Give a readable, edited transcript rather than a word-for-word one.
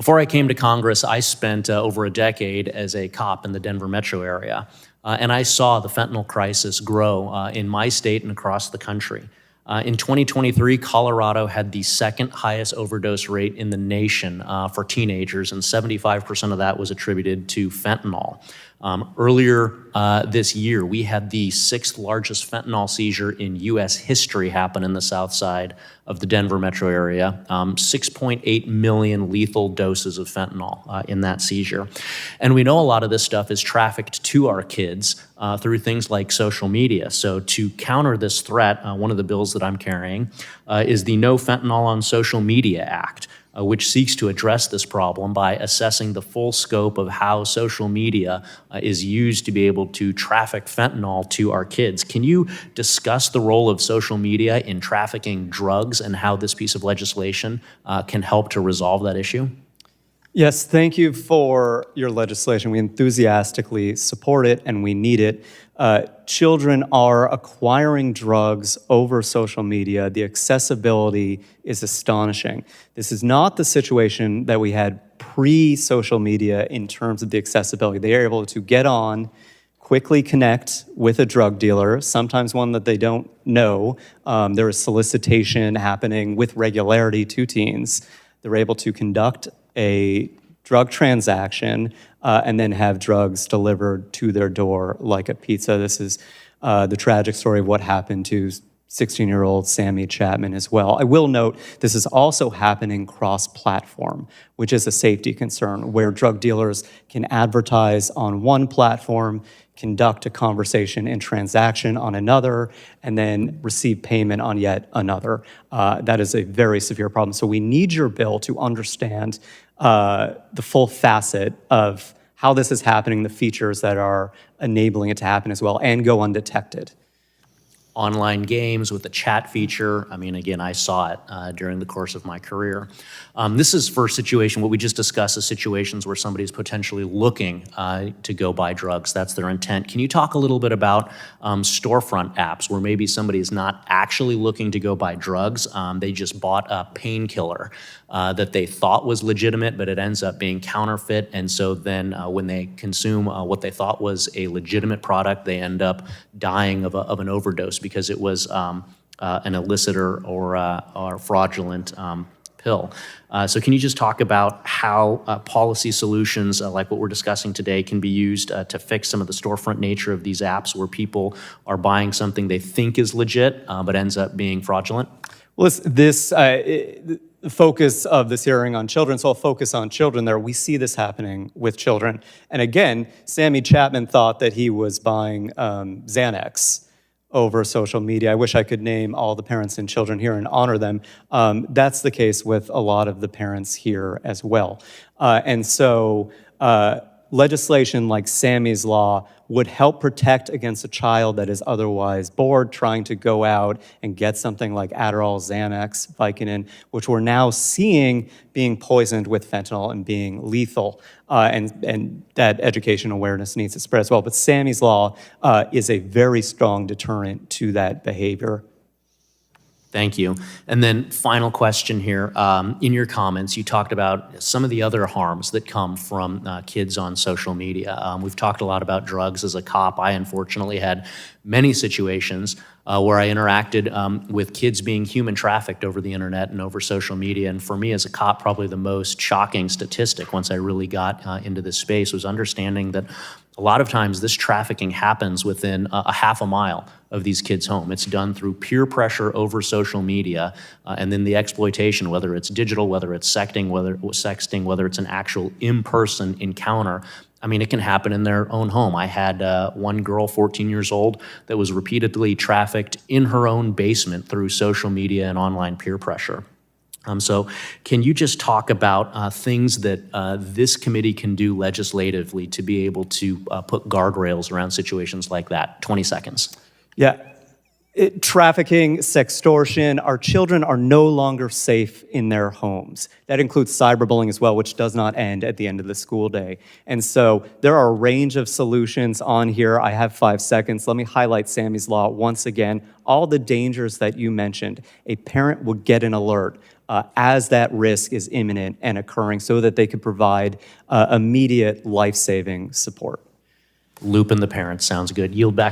Before I came to Congress, I spent over a decade as a cop in the Denver metro area, and I saw the fentanyl crisis grow in my state and across the country. In 2023, Colorado had the second highest overdose rate in the nation for teenagers, and 75% of that was attributed to fentanyl. Earlier this year, we had the sixth largest fentanyl seizure in U.S. history happen in the south side of the Denver metro area. 6.8 million lethal doses of fentanyl in that seizure. And we know a lot of this stuff is trafficked to our kids through things like social media. So to counter this threat, one of the bills that I'm carrying is the No Fentanyl on Social Media Act, which seeks to address this problem by assessing the full scope of how social media is used to be able to traffic fentanyl to our kids. Can you discuss the role of social media in trafficking drugs and how this piece of legislation can help to resolve that issue? Yes, thank you for your legislation. We enthusiastically support it and we need it. Children are acquiring drugs over social media. The accessibility is astonishing. This is not the situation that we had pre-social media in terms of the accessibility. They are able to get on, quickly connect with a drug dealer, sometimes one that they don't know. There is solicitation happening with regularity to teens. They're able to conduct a drug transaction and then have drugs delivered to their door like a pizza. This is the tragic story of what happened to 16-year-old Sammy Chapman as well. I will note this is also happening cross-platform, which is a safety concern, where drug dealers can advertise on one platform, conduct a conversation and transaction on another, and then receive payment on yet another. That is a very severe problem. So we need your bill to understand the full facet of how this is happening, the features that are enabling it to happen as well, and go undetected. Online games with the chat feature. I mean, again, I saw it during the course of my career. This is for what we just discussed is situations where somebody's potentially looking to go buy drugs. That's their intent. Can you talk a little bit about storefront apps where maybe somebody's not actually looking to go buy drugs, they just bought a painkiller that they thought was legitimate, but it ends up being counterfeit, and so then when they consume what they thought was a legitimate product, they end up dying of an overdose because it was an illicit or fraudulent pill. So can you just talk about how policy solutions like what we're discussing today can be used to fix some of the storefront nature of these apps where people are buying something they think is legit but ends up being fraudulent? Well, the focus of this hearing on children, so I'll focus on children there. We see this happening with children. And again, Sammy Chapman thought that he was buying Xanax over social media. I wish I could name all the parents and children here and honor them. That's the case with a lot of the parents here as well. And so legislation like Sammy's Law would help protect against a child that is otherwise bored, trying to go out and get something like Adderall, Xanax, Vicodin, which we're now seeing being poisoned with fentanyl and being lethal. And that education awareness needs to spread as well. But Sammy's Law is a very strong deterrent to that behavior. Thank you. And then final question here. In your comments, you talked about some of the other harms that come from kids on social media. We've talked a lot about drugs. As a cop, I unfortunately had many situations where I interacted with kids being human trafficked over the internet and over social media. And for me as a cop, probably the most shocking statistic once I really got into this space was understanding that a lot of times this trafficking happens within a half a mile of these kids' home. It's done through peer pressure over social media, and then the exploitation, whether it's digital, whether it's sexting, whether it's an actual in-person encounter. I mean, it can happen in their own home. I had one girl, 14 years old, that was repeatedly trafficked in her own basement through social media and online peer pressure. So can you just talk about things that this committee can do legislatively to be able to put guardrails around situations like that? 20 seconds. Yeah. Trafficking, sextortion, our children are no longer safe in their homes. That includes cyberbullying as well, which does not end at the end of the school day. And so there are a range of solutions on here. I have 5 seconds. Let me highlight Sammy's Law once again. All the dangers that you mentioned. A parent would get an alert. as that risk is imminent and occurring so that they could provide immediate life-saving support. Loop in the parents sounds good. Yield back.